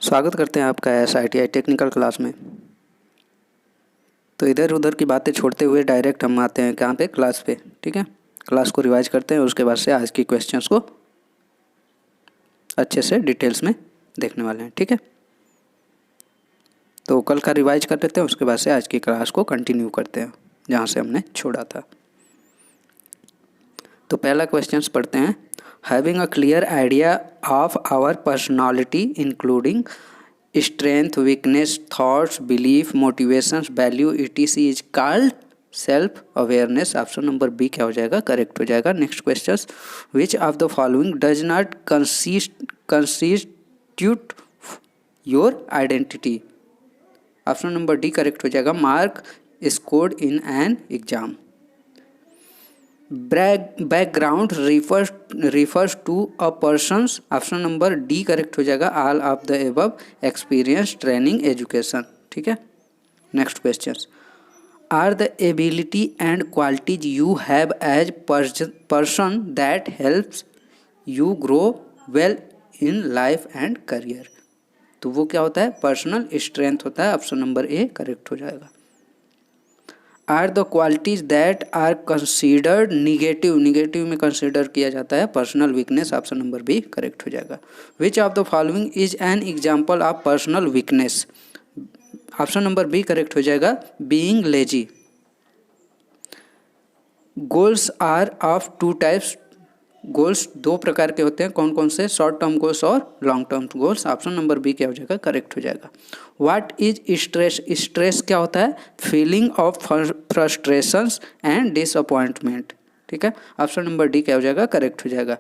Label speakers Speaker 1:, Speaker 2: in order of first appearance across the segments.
Speaker 1: स्वागत करते हैं आपका SITI टेक्निकल क्लास में। तो इधर उधर की बातें छोड़ते हुए डायरेक्ट हम आते हैं कहाँ पे, क्लास पे। ठीक है, क्लास को रिवाइज करते हैं, उसके बाद से आज की क्वेश्चंस को अच्छे से डिटेल्स में देखने वाले हैं। ठीक है, तो कल का रिवाइज कर लेते हैं, उसके बाद से आज की क्लास को कंटिन्यू करते हैं जहाँ से हमने छोड़ा था। तो पहला क्वेश्चंस पढ़ते हैं। Having a clear idea of our personality including strength, weakness, thoughts, belief, motivations, value, etc. is called self awareness। Option number B क्या हो जाएगा, करेक्ट हो जाएगा। Next question, which of the following does not constitute your identity. Option number D correct हो जाएगा। Mark scored in an exam. Background refers to a person's। Option number D correct हो जाएगा। All of the above, experience, training, education. ठीक है, next question, are the ability and qualities you have as person that helps you grow well in life and career. तो वो क्या होता है, personal strength होता है। ऑप्शन नंबर ए correct हो जाएगा। Are the qualities that are considered negative, negative में कंसीडर किया जाता है personal weakness. Option number B correct हो जाएगा। Which of the following is an example of personal weakness. Option number B correct हो जाएगा। Being lazy. Goals are of two types. Goals दो प्रकार के होते हैं, कौन कौन से, शॉर्ट टर्म गोल्स और long term goals. Option number B क्या हो जाएगा, करेक्ट हो जाएगा। What is stress. स्ट्रेस क्या होता है, feeling of frustrations and disappointment. ठीक है, ऑप्शन नंबर डी क्या हो जाएगा, करेक्ट हो जाएगा।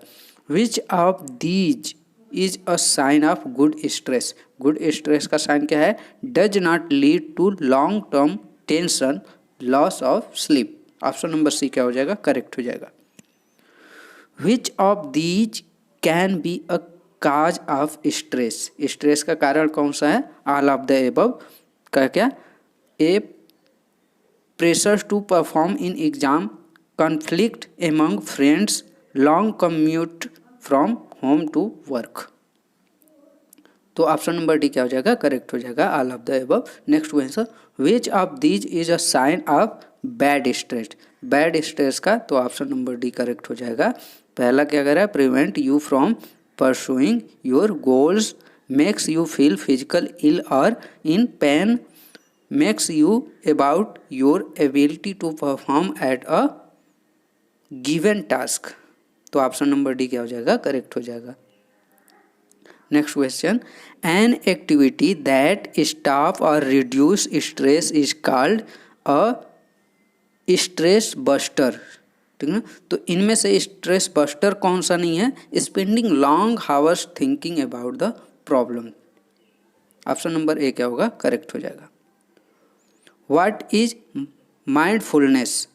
Speaker 1: Which of these is a sign of good stress. Good stress का साइन क्या है, does not lead to long term tension, loss of sleep. Option number C क्या हो जाएगा, करेक्ट हो जाएगा। Which of these can be a cause of stress। Stress का कारण कौन सा है, all of the above का क्या, A pressure to perform in exam, conflict among friends, long commute from home to work। तो ऑप्शन नंबर डी क्या हो जाएगा, करेक्ट हो जाएगा, all of the above. Next question, which of these is a sign of bad stress. Bad stress का तो option number D correct हो जाएगा। पहला क्या कर रहा है, prevent you from pursuing your goals, makes you feel physical ill और in pain, makes you about your ability to perform at a given task. तो ऑप्शन नंबर डी क्या हो जाएगा, करेक्ट हो जाएगा। Next question, an activity that stop और reduce stress is called a stress buster. ठीक है, तो इनमें से स्ट्रेस बस्टर कौन सा नहीं है, spending long hours thinking about the problem. Option number A क्या होगा, करेक्ट हो जाएगा। What is mindfulness.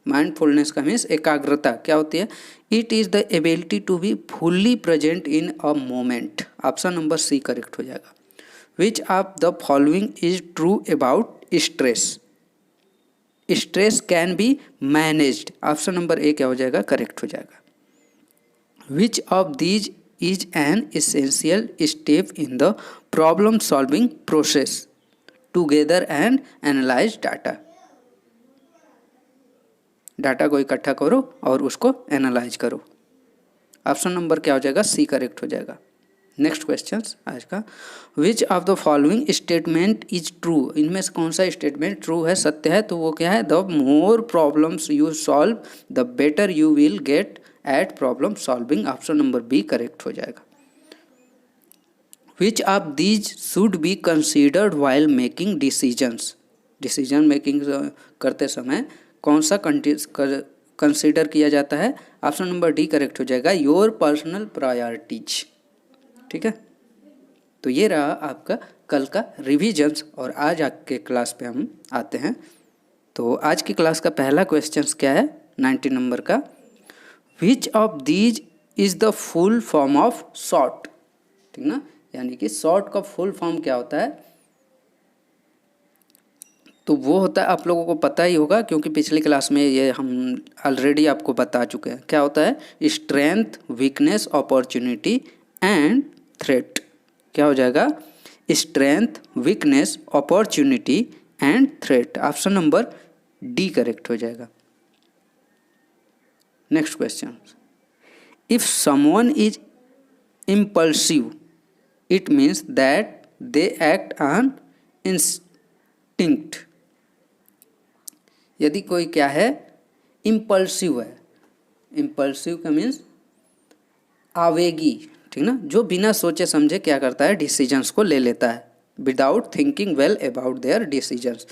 Speaker 1: माइंडफुलनेस का मीन्स एकाग्रता क्या होती है, it is the ability to be fully present in a moment. Option number C correct हो जाएगा। Which of the following is true about stress. Stress can be managed. Option number A क्या हो जाएगा, correct हो जाएगा। Which of these is an essential step in the problem solving process, together and analyse data. Data को इकट्ठा करो और उसको एनालाइज करो। ऑप्शन नंबर क्या हो जाएगा, सी करेक्ट हो जाएगा। नेक्स्ट क्वेश्चन आज का, विच of the following statement is true. इनमें से कौन सा स्टेटमेंट ट्रू है, सत्य है, तो वो क्या है, the more problems you solve the better you will get at problem solving. Option number B correct हो जाएगा। Which of these should be considered while making decisions. Decision making करते समय कौन सा कंसिडर किया जाता है। ऑप्शन नंबर डी करेक्ट हो जाएगा, योर पर्सनल प्रायोरिटीज। ठीक है, तो ये रहा आपका कल का रिविजन्स और आज आपके क्लास पे हम आते हैं। तो आज की क्लास का पहला क्वेश्चन क्या है, 90 नंबर का, विच of these is the full form of short. ठीक ना, यानी कि शॉर्ट का फुल फॉर्म क्या होता है, तो वो होता है, आप लोगों को पता ही होगा क्योंकि पिछली क्लास में ये हम ऑलरेडी आपको बता चुके हैं। क्या होता है, strength, weakness, opportunity and threat. क्या हो जाएगा? Strength, weakness, opportunity and threat. Option number D correct हो जाएगा। Next question, if someone is impulsive it means that they act on instinct. यदि कोई क्या है? इम्पल्सिव है। इम्पल्सिव का मीन्स आवेगी, ठीक ना, जो बिना सोचे समझे क्या करता है? डिसीजंस को ले लेता है, without thinking well about their decisions.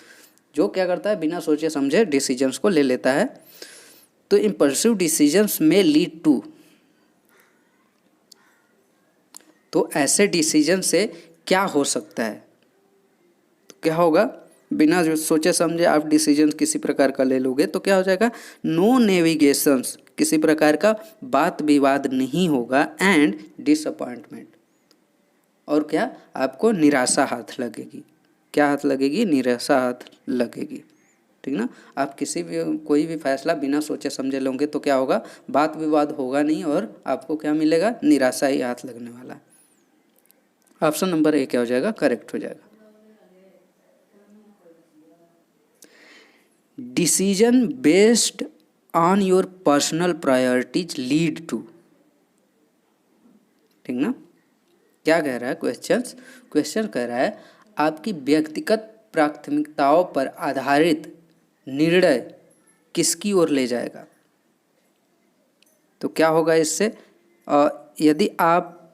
Speaker 1: जो क्या करता है? बिना सोचे समझे डिसीजंस को ले लेता है। तो इम्पल्सिव डिसीजंस में लीड टू, तो ऐसे डिसीजन से क्या हो सकता है? तो क्या होगा? बिना सोचे समझे आप डिसीजन किसी प्रकार का ले लोगे तो क्या हो जाएगा? नो नेविगेशंस, किसी प्रकार का बात विवाद नहीं होगा, एंड डिसअपॉइंटमेंट, और क्या? आपको निराशा हाथ लगेगी। क्या हाथ लगेगी? निराशा हाथ लगेगी, ठीक ना। आप किसी भी कोई भी फैसला बिना सोचे समझे लोगे तो क्या होगा? बात विवाद होगा नहीं और आपको क्या मिलेगा? निराशा ही हाथ लगने वाला। ऑप्शन नंबर ए क्या हो जाएगा? करेक्ट हो जाएगा। Decision based on your personal priorities lead to, ठीक ना। क्या कह रहा है क्वेश्चन कह रहा है आपकी व्यक्तिगत प्राथमिकताओं पर आधारित निर्णय किसकी ओर ले जाएगा? तो क्या होगा इससे? यदि आप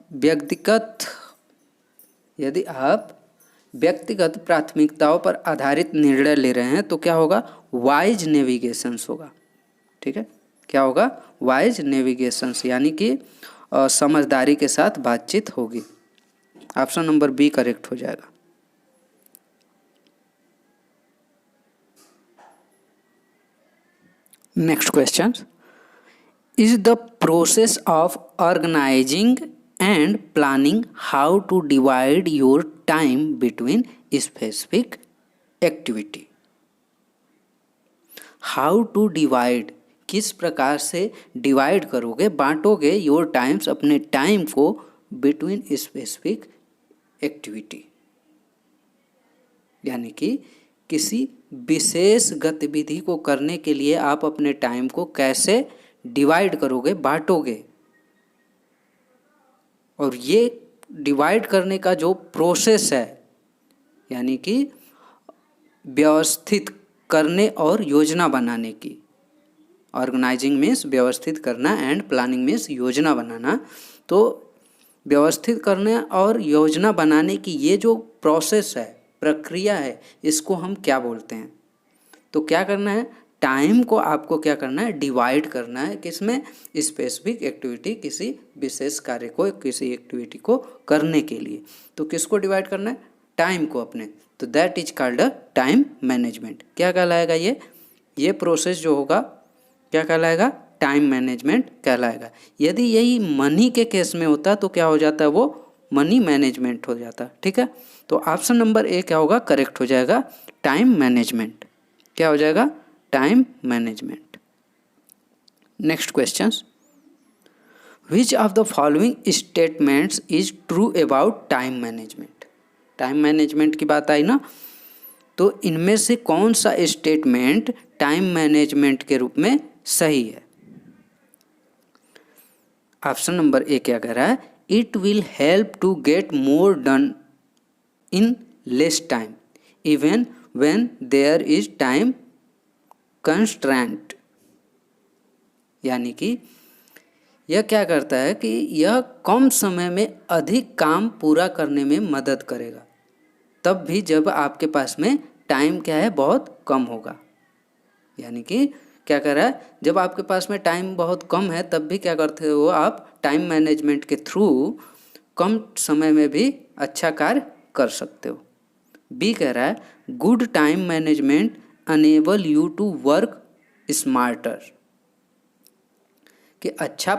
Speaker 1: व्यक्तिगत प्राथमिकताओं पर आधारित निर्णय ले रहे हैं तो क्या होगा? वाइज नेविगेशंस होगा, ठीक है। क्या होगा? वाइज नेविगेशंस, यानी कि समझदारी के साथ बातचीत होगी। ऑप्शन नंबर बी करेक्ट हो जाएगा। Next question, is the process of organising and planning how to divide your time between specific activity. How to divide, किस प्रकार से डिवाइड करोगे, बांटोगे योर टाइम्स, अपने टाइम को, बिटवीन स्पेसिफिक एक्टिविटी, यानी कि किसी विशेष गतिविधि को करने के लिए आप अपने टाइम को कैसे डिवाइड करोगे, बांटोगे। और ये डिवाइड करने का जो प्रोसेस है, यानी कि व्यवस्थित करने और योजना बनाने की। ऑर्गेनाइजिंग मीन्स व्यवस्थित करना एंड प्लानिंग मीन्स योजना बनाना। तो व्यवस्थित करने और योजना बनाने की ये जो प्रोसेस है, प्रक्रिया है, इसको हम क्या बोलते हैं? तो क्या करना है? टाइम को आपको क्या करना है? डिवाइड करना है। किसमें? स्पेसिफिक एक्टिविटी, किसी विशेष कार्य को, किसी एक्टिविटी को करने के लिए। तो किसको डिवाइड करना है? टाइम को अपने। तो that is called a time management. क्या कहलाएगा ये प्रोसेस जो होगा क्या कहलाएगा? टाइम मैनेजमेंट कहलाएगा। यदि यही मनी के केस में होता तो क्या हो जाता है? वो मनी मैनेजमेंट हो जाता, ठीक है। तो ऑप्शन नंबर ए क्या होगा? करेक्ट हो जाएगा, टाइम मैनेजमेंट। क्या हो जाएगा? Time management. Next question, which of the following statements is true about time management. Time management की बात आई ना, तो इनमें से कौन सा स्टेटमेंट टाइम मैनेजमेंट के रूप में सही है? ऑप्शन नंबर ए क्या कह रहा है? It will help to get more done in less time even when there is time constraint. यानी कि यह क्या करता है कि यह कम समय में अधिक काम पूरा करने में मदद करेगा, तब भी जब आपके पास में टाइम क्या है? बहुत कम होगा। यानी कि क्या कर रहा है? जब आपके पास में टाइम बहुत कम है तब भी क्या करते हो आप? टाइम मैनेजमेंट के थ्रू कम समय में भी अच्छा कार्य कर सकते हो। बी कह रहा है good time management enable you to work smarter, कि अच्छा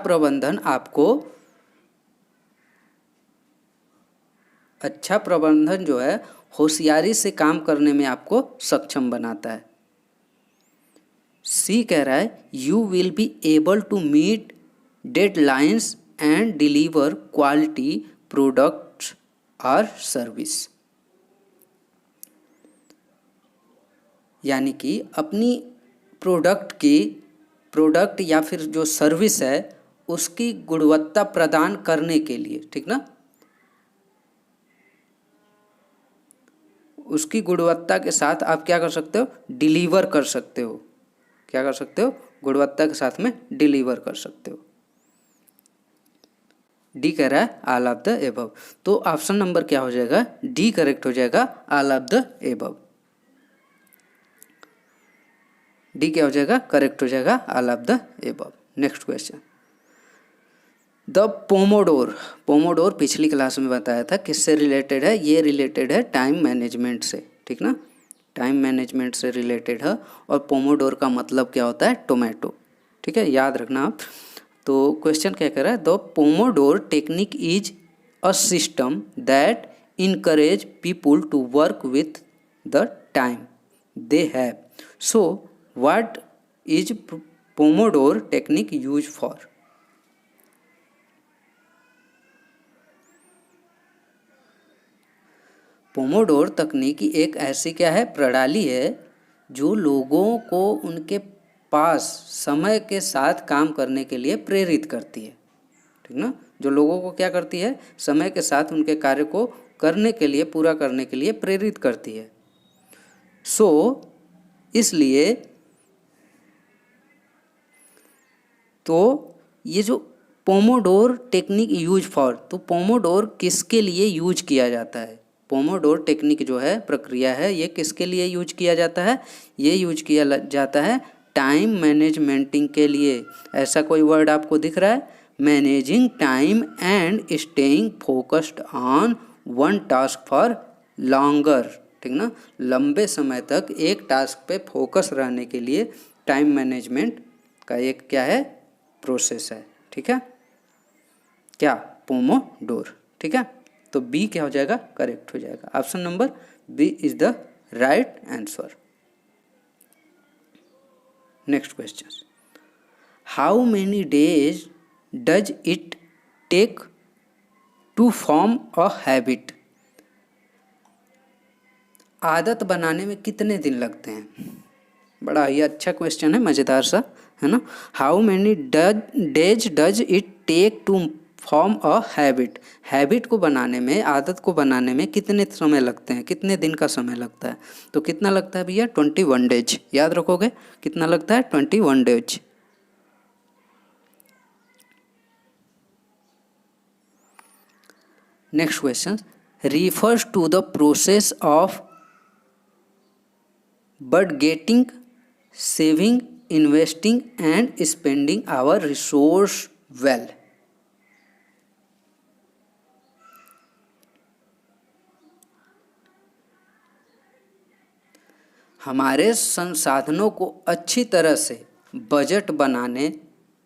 Speaker 1: प्रबंधन जो है होशियारी से काम करने में आपको सक्षम बनाता है। सी कह रहा है you will be able to meet deadlines and deliver quality products और सर्विस। यानी कि अपनी प्रोडक्ट या फिर जो सर्विस है उसकी गुणवत्ता प्रदान करने के लिए, ठीक ना, उसकी गुणवत्ता के साथ आप क्या कर सकते हो, डिलीवर कर सकते हो। क्या कर सकते हो, गुणवत्ता के साथ में डिलीवर कर सकते हो। डी कह रहा है ऑल ऑफ द एबव, तो ऑप्शन नंबर क्या हो जाएगा, डी करेक्ट हो जाएगा, all of the above. D क्या हो जाएगा, करेक्ट हो जाएगा, all of the above. Next question, the pomodoro पिछली क्लास में बताया था किससे रिलेटेड है, ये रिलेटेड है टाइम मैनेजमेंट से, ठीक ना, टाइम मैनेजमेंट से रिलेटेड है। और पोमोडोर का मतलब क्या होता है, टोमेटो, ठीक है, याद रखना आप। तो क्वेश्चन क्या कह रहा है, the Pomodoro technique is a system that encourage people to work with the time they have. So what is Pomodoro technique use for. Pomodoro तकनीक एक ऐसी क्या है, प्रणाली है जो लोगों को उनके पास समय के साथ काम करने के लिए प्रेरित करती है, ठीक ना, जो लोगों को क्या करती है, समय के साथ उनके कार्य को करने के लिए, पूरा करने के लिए प्रेरित करती है। सो इसलिए तो ये जो पोमोडोर टेक्निक यूज फॉर, तो पोमोडोर किसके लिए यूज किया जाता है, पोमोडोर टेक्निक जो है, प्रक्रिया है, ये किसके लिए यूज किया जाता है, ये यूज किया जाता है टाइम मैनेजमेंटिंग के लिए। ऐसा कोई वर्ड आपको दिख रहा है, managing time and staying focused on one task for longer, ठीक ना, लंबे समय तक एक टास्क पे फोकस रहने के लिए टाइम मैनेजमेंट का एक क्या है, प्रोसेस है, ठीक है, क्या, पोमोडोर, ठीक है। तो बी क्या हो जाएगा, करेक्ट हो जाएगा, option number B is the right answer. Next question, how many days does it take to form a habit. आदत बनाने में कितने दिन लगते हैं, बड़ा ही अच्छा क्वेश्चन है, मज़ेदार सा है ना। How many days does it take to form a habit, habit को बनाने में, आदत को बनाने में कितने समय लगते हैं, कितने दिन का समय लगता है। तो कितना लगता है भैया, 21 डेज, याद रखोगे कितना लगता है, 21 days. Next question, refers to the process of budgeting, saving, investing and spending our resource well. हमारे संसाधनों को अच्छी तरह से बजट बनाने,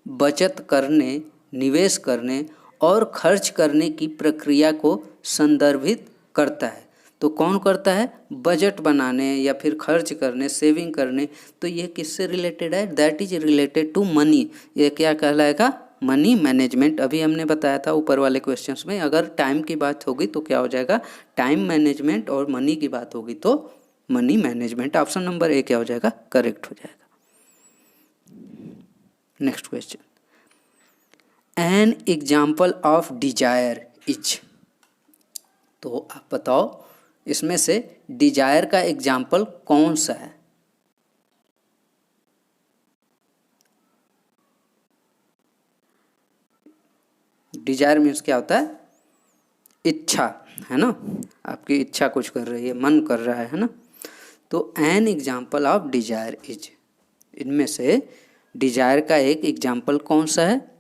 Speaker 1: बचत करने, निवेश करने और खर्च करने की प्रक्रिया को संदर्भित करता है। तो कौन करता है, बजट बनाने या फिर खर्च करने, सेविंग करने। तो ये किससे रिलेटेड है, that is related to money. ये क्या कहलाएगा, मनी मैनेजमेंट। अभी हमने बताया था ऊपर वाले क्वेश्चंस में, अगर टाइम की बात होगी तो क्या हो जाएगा, टाइम मैनेजमेंट, और मनी की बात होगी तो money management. Option number A क्या हो जाएगा, करेक्ट हो जाएगा। Next question, N example of desire is. तो आप बताओ इसमें से डिजायर का एग्जाम्पल कौन सा है। डिजायर मीन्स क्या होता है, इच्छा, है ना, आपकी इच्छा कुछ कर रही है, मन कर रहा है ना। तो N example of desire is, इनमें से डिजायर का एक एग्जाम्पल कौन सा है,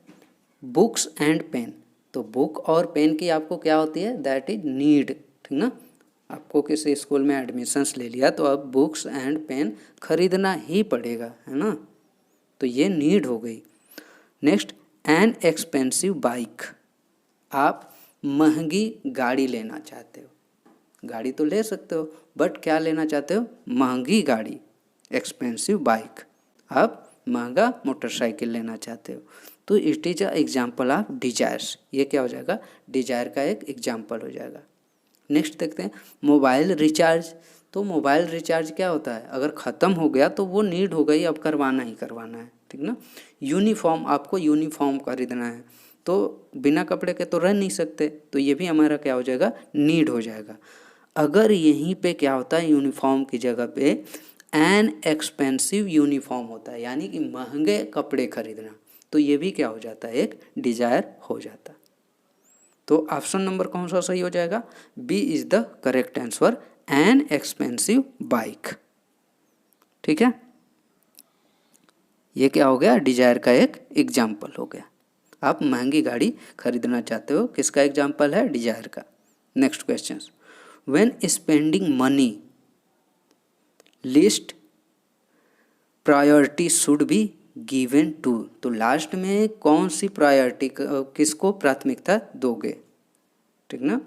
Speaker 1: बुक्स एंड पेन। तो बुक और पेन की आपको क्या होती है, दैट इज नीड, ठीक ना। आपको किसी स्कूल में एडमिशन्स ले लिया तो अब बुक्स एंड पेन खरीदना ही पड़ेगा, है ना, तो ये नीड हो गई। नेक्स्ट, एन एक्सपेंसिव बाइक, आप महंगी गाड़ी लेना चाहते हो, गाड़ी तो ले सकते हो बट क्या लेना चाहते हो, महंगी गाड़ी, एक्सपेंसिव बाइक, आप महंगा मोटरसाइकिल लेना चाहते हो। तो it is a example of desires, ये क्या हो जाएगा, डिजायर का एक एग्जाम्पल हो जाएगा। नेक्स्ट देखते हैं मोबाइल रिचार्ज। तो मोबाइल रिचार्ज क्या होता है, अगर ख़त्म हो गया तो वो नीड हो गई, अब करवाना ही करवाना है, ठीक ना। यूनिफॉर्म, आपको यूनिफॉर्म खरीदना है तो बिना कपड़े के तो रह नहीं सकते, तो ये भी हमारा क्या हो जाएगा, नीड हो जाएगा। अगर यहीं पे क्या होता है, यूनिफॉर्म की जगह पे एन एक्सपेंसिव यूनिफॉर्म होता है, यानी कि महंगे कपड़े खरीदना, तो ये भी क्या हो जाता है, एक डिजायर हो जाता है। तो ऑप्शन नंबर कौन सा सही हो जाएगा, B is the correct answer, an expensive bike. ठीक है, ये क्या हो गया, डिजायर का एक एग्जाम्पल हो गया। आप महंगी गाड़ी खरीदना चाहते हो, किसका एग्जाम्पल है, डिजायर का। Next question, when spending money list priority should be given to, तो लास्ट में कौन सी प्रायोरिटी, किसको प्राथमिकता दोगे, ठीक ना।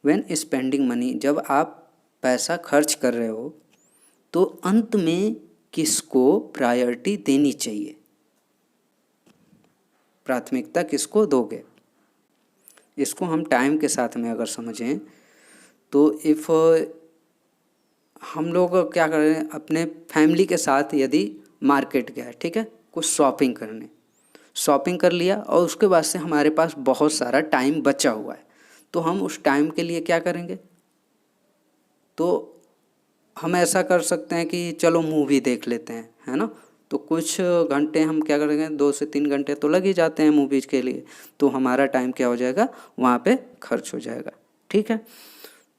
Speaker 1: व्हेन स्पेंडिंग मनी, जब आप पैसा खर्च कर रहे हो तो अंत में किसको प्रायोरिटी देनी चाहिए, प्राथमिकता किसको दोगे। इसको हम टाइम के साथ में अगर समझें तो इफ़ हम लोग क्या कर रहे हैं, अपने फैमिली के साथ यदि मार्केट गया, ठीक है, कुछ शॉपिंग करने, शॉपिंग कर लिया और उसके बाद से हमारे पास बहुत सारा टाइम बचा हुआ है, तो हम उस टाइम के लिए क्या करेंगे, तो हम ऐसा कर सकते हैं कि चलो मूवी देख लेते हैं, है ना। तो कुछ घंटे हम क्या करेंगे, 2 से 3 घंटे तो लग ही जाते हैं मूवीज के लिए, तो हमारा टाइम क्या हो जाएगा, वहाँ पे खर्च हो जाएगा। ठीक है,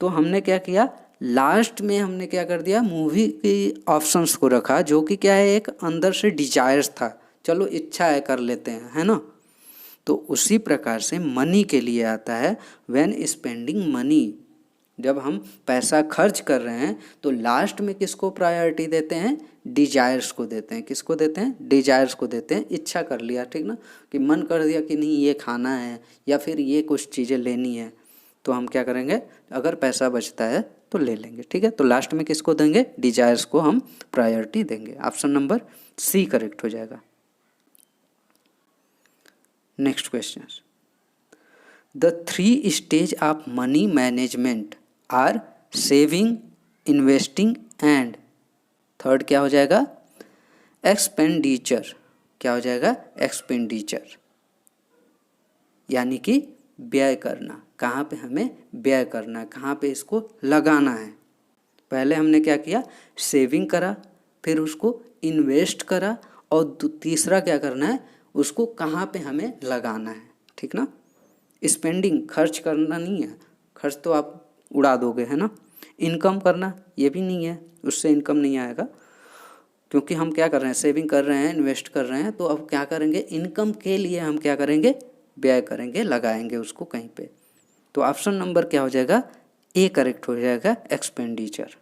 Speaker 1: तो हमने क्या किया, लास्ट में हमने क्या कर दिया, मूवी की ऑप्शंस को रखा, जो कि क्या है, एक अंदर से डिजायर्स था, चलो इच्छा है कर लेते हैं, है ना। तो उसी प्रकार से मनी के लिए आता है, व्हेन स्पेंडिंग मनी, जब हम पैसा खर्च कर रहे हैं तो लास्ट में किसको प्रायोरिटी देते हैं, डिजायर्स को देते हैं। किसको देते हैं, डिजायर्स को देते हैं। इच्छा कर लिया, ठीक ना, कि मन कर दिया कि नहीं ये खाना है या फिर ये कुछ चीज़ें लेनी है, तो हम क्या करेंगे, अगर पैसा बचता है तो ले लेंगे। ठीक है, तो लास्ट में किसको देंगे, डिजायर्स को हम प्रायोरिटी देंगे। ऑप्शन नंबर सी करेक्ट हो जाएगा। Next question, the 3 stage of money management are saving, investing and, third क्या हो जाएगा, एक्सपेंडिचर। क्या हो जाएगा, एक्सपेंडिचर, यानी कि व्यय करना, कहाँ पे हमें व्यय करना है, कहाँ पे इसको लगाना है। पहले हमने क्या किया, सेविंग करा, फिर उसको इन्वेस्ट करा, और तीसरा क्या करना है, उसको कहाँ पे हमें लगाना है। ठीक ना, स्पेंडिंग खर्च करना नहीं है, खर्च तो आप उड़ा दोगे, है ना। इनकम करना ये भी नहीं है, उससे इनकम नहीं आएगा, क्योंकि हम क्या कर रहे हैं, सेविंग कर रहे हैं, इन्वेस्ट कर रहे हैं, तो अब क्या करेंगे, इनकम के लिए हम क्या करेंगे, व्यय करेंगे, लगाएंगे उसको कहीं पे। तो ऑप्शन नंबर क्या हो जाएगा, ए करेक्ट हो जाएगा, expenditure.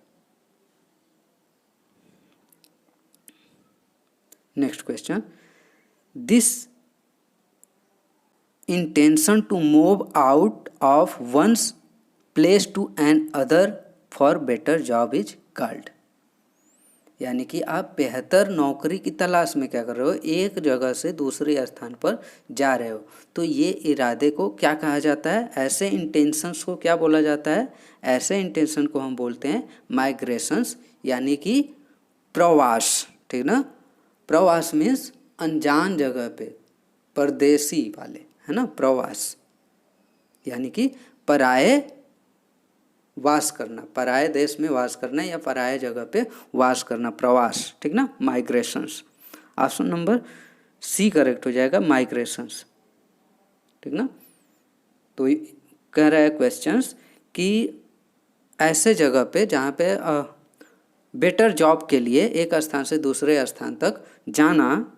Speaker 1: Next question, this intention to move out of one's place to another for better job is called, यानी कि आप बेहतर नौकरी की तलाश में क्या कर रहे हो, एक जगह से दूसरे स्थान पर जा रहे हो, तो ये इरादे को क्या कहा जाता है, ऐसे इंटेंशंस को क्या बोला जाता है, ऐसे इंटेंशन को हम बोलते हैं माइग्रेशंस, यानी कि प्रवास। ठीक ना, प्रवास मीन्स अनजान जगह पे, परदेसी वाले, है ना, प्रवास यानी कि पराये वास करना, पराये देश में वास करना या पराये जगह पे वास करना, प्रवास। ठीक ना, migrations. Option number C correct हो जाएगा, माइग्रेशंस। ठीक ना, तो कह रहा है क्वेश्चंस कि ऐसे जगह पे जहाँ पे बेटर जॉब के लिए एक स्थान से दूसरे स्थान तक जाना,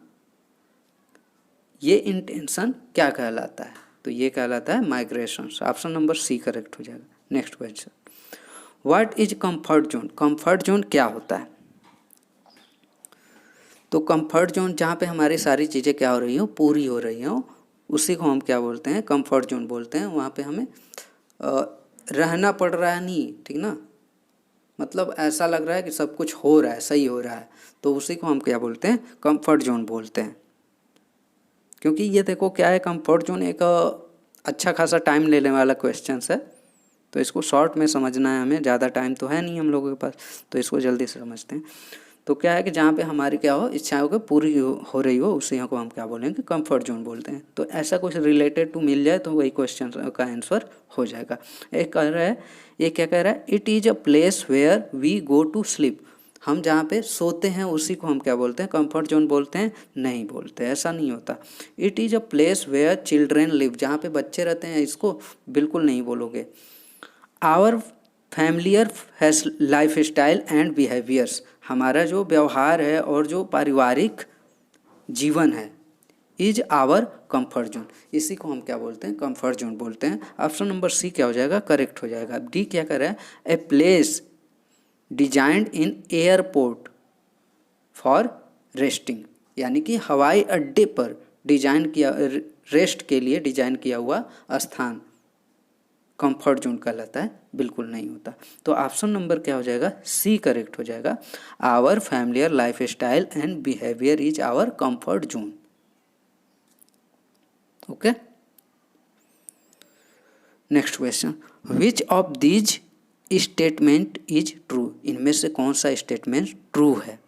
Speaker 1: ये इंटेंशन क्या कहलाता है, तो ये कहलाता है migrations. Option number C correct हो जाएगा। Next question, what is comfort zone, comfort zone क्या होता है। तो कंफर्ट जोन जहाँ पे हमारी सारी चीज़ें क्या हो रही हो, पूरी हो रही हो, उसी को हम क्या बोलते हैं, कंफर्ट जोन बोलते हैं। वहाँ पे हमें रहना पड़ रहा है नहीं, ठीक ना, मतलब ऐसा लग रहा है कि सब कुछ हो रहा है, सही हो रहा है, तो उसी को हम क्या बोलते हैं, कंफर्ट जोन बोलते हैं। क्योंकि ये देखो क्या है, कंफर्ट जोन एक अच्छा खासा टाइम लेने वाला क्वेश्चन है, तो इसको शॉर्ट में समझना है हमें, ज़्यादा टाइम तो है नहीं हम लोगों के पास, तो इसको जल्दी से समझते हैं। तो क्या है कि जहाँ पे हमारी क्या हो, इच्छाओं को पूरी हो रही हो, उसी को हम क्या बोलेंगे, कंफर्ट जोन बोलते हैं। तो ऐसा कुछ रिलेटेड टू मिल जाए तो वही क्वेश्चन का आंसर हो जाएगा। एक कह रहा है, ये क्या कह रहा है, it is a place where we go to sleep. हम जहाँ पे सोते हैं उसी को हम क्या बोलते हैं, कंफर्ट जोन बोलते हैं? नहीं बोलते, ऐसा नहीं होता। It is a place where children live, जहाँ पे बच्चे रहते हैं, इसको बिल्कुल नहीं बोलोगे। Our familiar has life style and behaviours, हमारा जो व्यवहार है और जो पारिवारिक जीवन है, इज आवर कंफर्ट जोन, इसी को हम क्या बोलते हैं, कंफर्ट जोन बोलते हैं। ऑप्शन नंबर सी क्या हो जाएगा, करेक्ट हो जाएगा। डी क्या कर रहा है, a place designed in airport for resting, यानी कि हवाई अड्डे पर डिजाइन किया, रेस्ट के लिए डिजाइन किया हुआ स्थान कंफर्ट जोन कहलाता है? बिल्कुल नहीं होता। तो ऑप्शन नंबर क्या हो जाएगा, सी करेक्ट हो जाएगा। Our familiar life style and behaviour is our comfort zone. Okay, next question, which of these statement is true, इनमें से कौन सा स्टेटमेंट ट्रू है?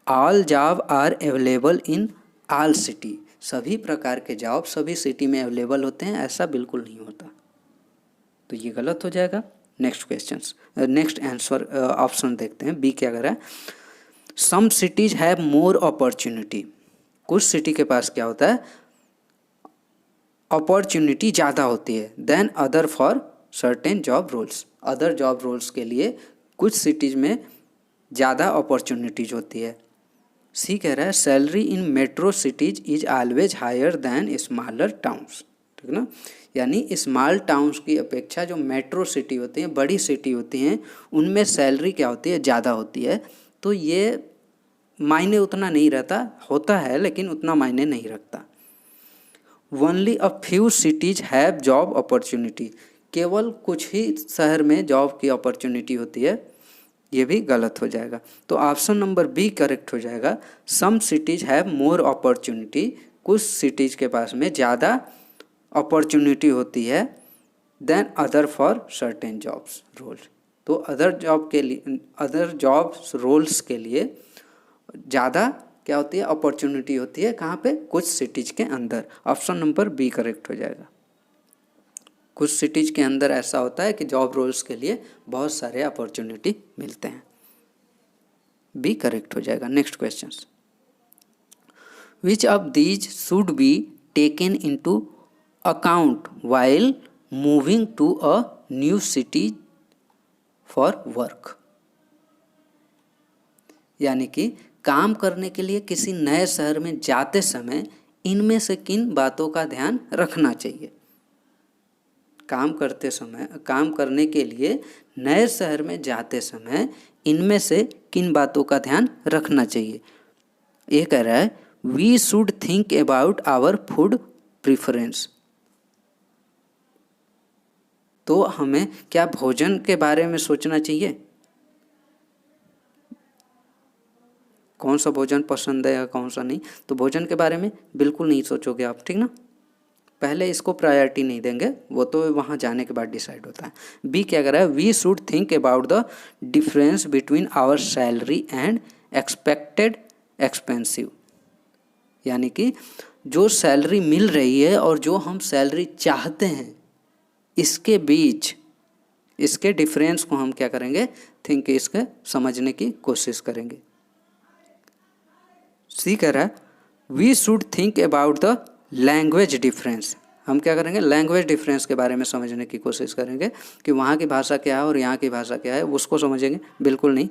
Speaker 1: All job are available in all city, सभी प्रकार के जॉब सभी सिटी में अवेलेबल होते हैं, ऐसा बिल्कुल नहीं होता, तो ये गलत हो जाएगा। Next question, next answer option देखते हैं, बी क्या कर रहा है, some cities have more opportunity, कुछ सिटी के पास क्या होता है, अपॉर्चुनिटी ज़्यादा होती है, then other for certain job roles, other job roles के लिए कुछ सिटीज़ में ज़्यादा अपॉर्चुनिटीज होती है। सी कह रहा है, salary in metro cities is always higher than smaller towns, ठीक ना, यानी स्मॉल टाउन्स की अपेक्षा जो मेट्रो सिटी होती हैं, बड़ी सिटी होती हैं, उनमें सैलरी क्या होती है, ज़्यादा होती है। तो ये मायने उतना नहीं रहता, होता है लेकिन उतना मायने नहीं रखता। Only a few cities have job opportunity, केवल कुछ ही शहर में जॉब की अपॉर्चुनिटी होती है, ये भी गलत हो जाएगा। तो ऑप्शन नंबर बी करेक्ट हो जाएगा। Some cities have more opportunity, कुछ सिटीज के पास में ज़्यादा अपॉर्चुनिटी होती है, then other for certain jobs role, तो अदर जॉब के लिए, अदर जॉब्स रोल्स के लिए ज़्यादा क्या होती है, अपॉर्चुनिटी होती है, कहाँ पे, कुछ सिटीज के अंदर। ऑप्शन नंबर बी करेक्ट हो जाएगा। कुछ सिटीज के अंदर ऐसा होता है कि जॉब रोल्स के लिए बहुत सारे अपॉर्चुनिटी मिलते हैं, बी करेक्ट हो जाएगा। Next question, which of these should be taken into account while moving to a new city for work, यानी कि काम करने के लिए किसी नए शहर में जाते समय इनमें से किन बातों का ध्यान रखना चाहिए? काम करते समय, काम करने के लिए नए शहर में जाते समय इनमें से किन बातों का ध्यान रखना चाहिए? ये कह रहा है, we should think about our food preference, तो हमें क्या भोजन के बारे में सोचना चाहिए, कौन सा भोजन पसंद है या कौन सा नहीं, तो भोजन के बारे में बिल्कुल नहीं सोचोगे आप, ठीक ना, पहले इसको प्रायोरिटी नहीं देंगे, वो तो वहाँ जाने के बाद डिसाइड होता है। बी क्या कर रहा है, we should think about the difference between our salary and expected expensive, यानी कि जो सैलरी मिल रही है और जो हम सैलरी चाहते हैं, इसके बीच, इसके डिफरेंस को हम क्या करेंगे, थिंक, इसके समझने की कोशिश करेंगे। सी कह रहा है, we should think about the language difference, हम क्या करेंगे, लैंग्वेज डिफरेंस के बारे में समझने की कोशिश करेंगे कि वहाँ की भाषा क्या है और यहाँ की भाषा क्या है, उसको समझेंगे। बिल्कुल नहीं,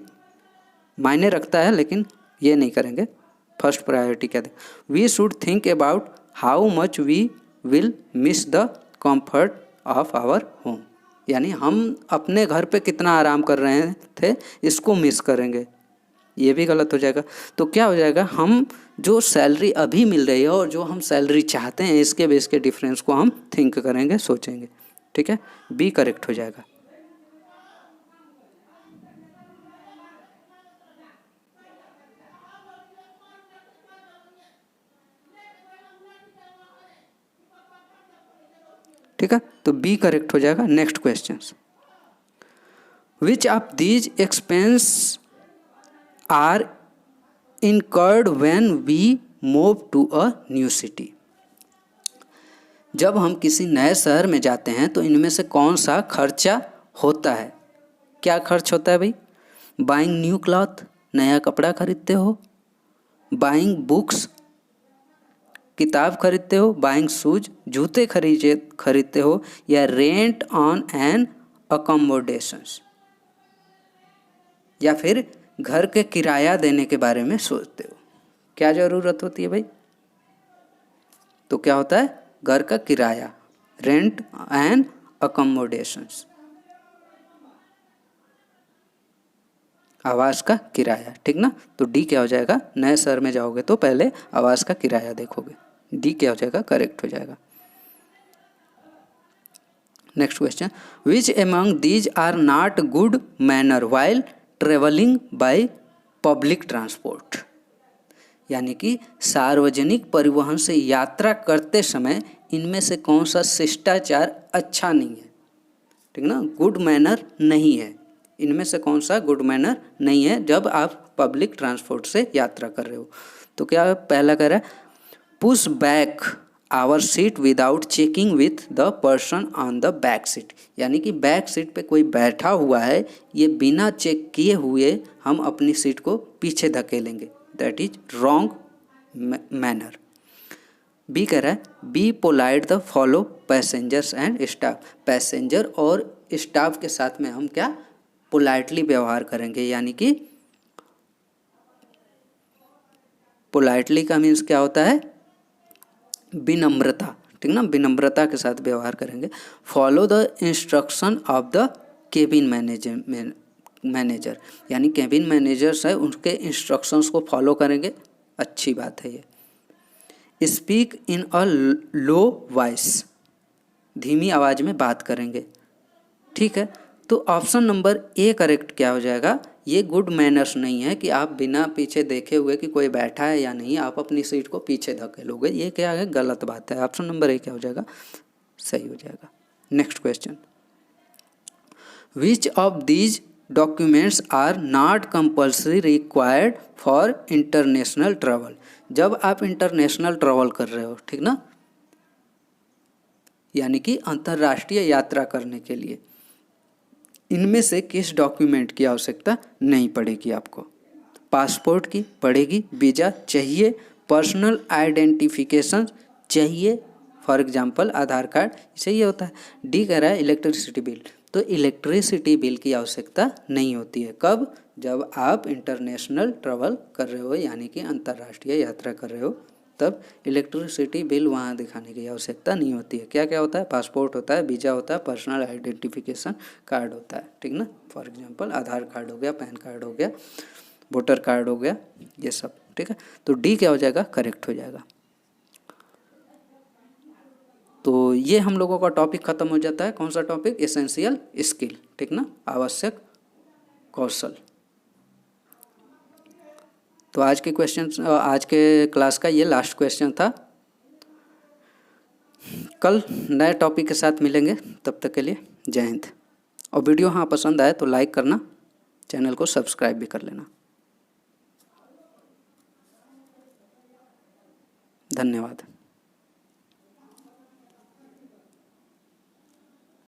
Speaker 1: मायने रखता है लेकिन ये नहीं करेंगे। फर्स्ट प्रायोरिटी क्या है, we should think about how much we will miss the comfort of our home, यानी हम अपने घर पे कितना आराम कर रहे थे, इसको मिस करेंगे, ये भी गलत हो जाएगा। तो क्या हो जाएगा, हम जो सैलरी अभी मिल रही है और जो हम सैलरी चाहते हैं, इसके बेस के डिफरेंस को हम थिंक करेंगे, सोचेंगे, ठीक है, बी करेक्ट हो जाएगा। ठीक है, तो बी करेक्ट हो जाएगा। Next question, which of these expense are incurred when we move to a new city। जब हम किसी नए शहर में जाते हैं तो इनमें से कौन सा खर्चा होता है? क्या खर्च होता है भाई? बाइंग न्यू क्लॉथ, नया कपड़ा खरीदते हो, बाइंग बुक्स, किताब खरीदते हो, बाइंग शूज, जूते खरीदते हो, या रेंट ऑन एन अकोमोडेशंस, या फिर घर के किराया देने के बारे में सोचते हो। क्या ज़रूरत होती है भाई? तो क्या होता है? घर का किराया, रेंट एंड अकोमोडेशंस, आवास का किराया, ठीक ना। तो डी क्या हो जाएगा? नए शहर में जाओगे तो पहले आवास का किराया देखोगे। डी क्या हो जाएगा? करेक्ट हो जाएगा। Next question, which among these are not good manner while travelling by public transport. यानी कि सार्वजनिक परिवहन से यात्रा करते समय इनमें से कौन सा शिष्टाचार अच्छा नहीं है, ठीक ना, गुड मैनर नहीं है। इनमें से कौन सा गुड मैनर नहीं है जब आप पब्लिक ट्रांसपोर्ट से यात्रा कर रहे हो? तो क्या पहला कह रहा है, push back our seat without checking with the person on the back seat. यानी कि बैक सीट पे कोई बैठा हुआ है, ये बिना चेक किए हुए हम अपनी सीट को पीछे धकेलेंगे, that is wrong manner. B कह रहा है, be polite the fellow passengers and staff. Passenger और स्टाफ के साथ में हम क्या पोलाइटली व्यवहार करेंगे, यानी कि पोलाइटली का मीन्स क्या होता है? विनम्रता, ठीक ना, विनम्रता के साथ व्यवहार करेंगे। Follow the instruction of the cabin manager, यानी केबिन मैनेजर्स है उनके इंस्ट्रक्शंस को फॉलो करेंगे, अच्छी बात है ये। Speak in a low voice, धीमी आवाज़ में बात करेंगे, ठीक है। तो ऑप्शन नंबर ए करेक्ट क्या हो जाएगा? ये गुड मैनर्स नहीं है कि आप बिना पीछे देखे हुए कि कोई बैठा है या नहीं आप अपनी सीट को पीछे धकेलोगे, ये क्या है? गलत बात है। ऑप्शन नंबर ए क्या हो जाएगा? सही हो जाएगा। Next question, which of these documents are not compulsory required for international travel. जब आप इंटरनेशनल ट्रैवल कर रहे हो, ठीक ना, यानी कि अंतर्राष्ट्रीय यात्रा करने के लिए इनमें से किस डॉक्यूमेंट की आवश्यकता नहीं पड़ेगी आपको? पासपोर्ट की पड़ेगी, वीज़ा चाहिए, पर्सनल आइडेंटिफिकेशन चाहिए, फॉर एग्जांपल आधार कार्ड चाहिए होता है। डी कह रहा है इलेक्ट्रिसिटी बिल। तो इलेक्ट्रिसिटी बिल की आवश्यकता नहीं होती है। कब? जब आप इंटरनेशनल ट्रैवल कर रहे हो, यानी कि अंतर्राष्ट्रीय यात्रा कर रहे हो, तब इलेक्ट्रिसिटी बिल वहाँ दिखाने की आवश्यकता नहीं होती है। क्या क्या होता है? पासपोर्ट होता है, वीज़ा होता है, पर्सनल आइडेंटिफिकेशन कार्ड होता है, ठीक ना। फॉर एग्जांपल आधार कार्ड हो गया, पैन कार्ड हो गया, वोटर कार्ड हो गया, ये सब, ठीक है। तो डी क्या हो जाएगा? करेक्ट हो जाएगा। तो ये हम लोगों का टॉपिक खत्म हो जाता है। कौन सा टॉपिक? एसेंशियल स्किल, ठीक ना, आवश्यक कौशल। तो आज के क्लास का ये लास्ट क्वेश्चन था। कल नए टॉपिक के साथ मिलेंगे, तब तक के लिए जय हिंद। और वीडियो हाँ पसंद आए तो लाइक करना, चैनल को सब्सक्राइब भी कर लेना। धन्यवाद।